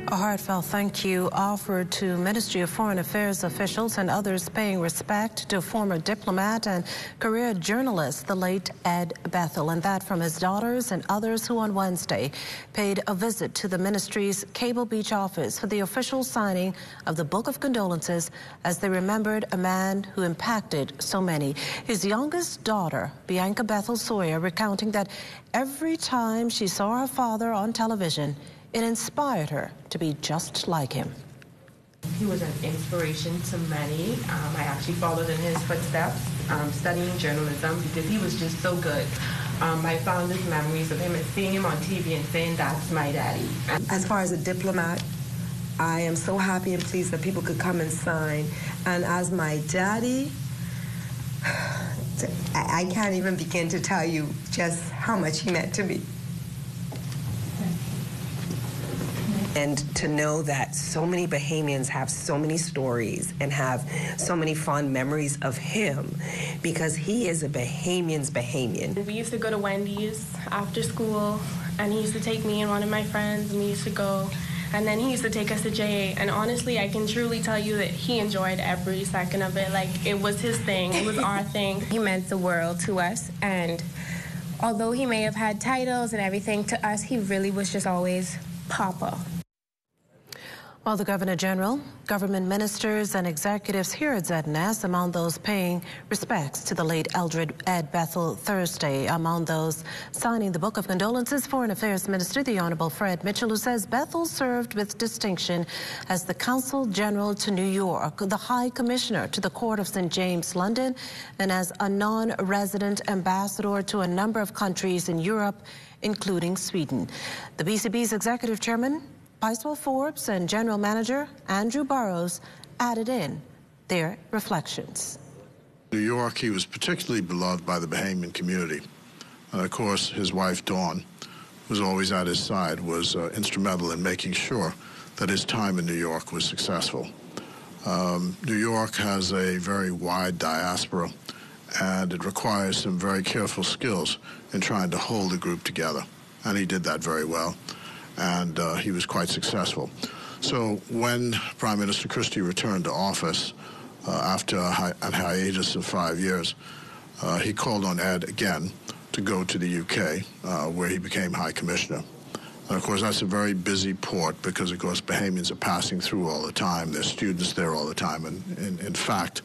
A heartfelt thank you offered to Ministry of Foreign Affairs officials and others paying respect to former diplomat and career journalist, the late Ed Bethel, and that from his daughters and others who on Wednesday paid a visit to the ministry's Cable Beach office for the official signing of the Book of Condolences as they remembered a man who impacted so many. His youngest daughter, Bianca Bethel Sawyer, recounting that every time she saw her father on television, it inspired her to be just like him. He was an inspiration to many. I actually followed in his footsteps, studying journalism because he was just so good. My fondest memories of him is seeing him on TV and saying, "That's my daddy." As far as a diplomat, I am so happy and pleased that people could come and sign. And as my daddy, I can't even begin to tell you just how much he meant to me. And to know that so many Bahamians have so many stories and have so many fond memories of him because he is a Bahamian's Bahamian. We used to go to Wendy's after school, and he used to take me and one of my friends, and we used to go. And then he used to take us to JA, and honestly, I can truly tell you that he enjoyed every second of it. Like, it was his thing, it was our thing. He meant the world to us, and although he may have had titles and everything, to us, he really was just always Papa. While the Governor General, government ministers and executives here at ZNS among those paying respects to the late Eldred Ed Bethel Thursday. Among those signing the Book of Condolences, Foreign Affairs Minister, the Honorable Fred Mitchell, who says Bethel served with distinction as the Consul General to New York, the High Commissioner to the Court of St. James, London, and as a non-resident ambassador to a number of countries in Europe, including Sweden. The BCB's Executive Chairman, Paiswell Forbes, and General Manager Andrew Burrows added in their reflections. In New York, he was particularly beloved by the Bahamian community. And of course, his wife, Dawn, who was always at his side, was instrumental in making sure that his time in New York was successful. New York has a very wide diaspora, and it requires some very careful skills in trying to hold the group together. And he did that very well. And he was quite successful. So when Prime Minister Christie returned to office after a hiatus of 5 years, he called on Ed again to go to the UK, where he became High Commissioner. And of course, that's a very busy port because, of course, Bahamians are passing through all the time. There's students there all the time. And in fact,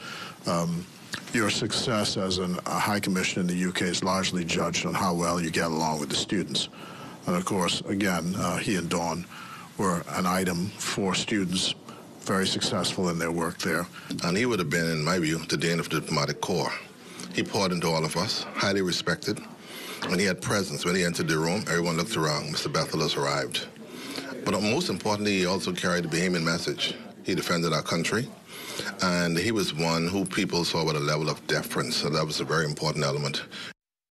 your success as a High Commissioner in the UK is largely judged on how well you get along with the students. And of course, again, he and Dawn were an item for students, very successful in their work there. And he would have been, in my view, the Dean of the Diplomatic Corps. He poured into all of us, highly respected. When he had presence, when he entered the room, everyone looked around. Mr. Bethel has arrived. But most importantly, he also carried the Bahamian message. He defended our country, and he was one who people saw with a level of deference, so that was a very important element.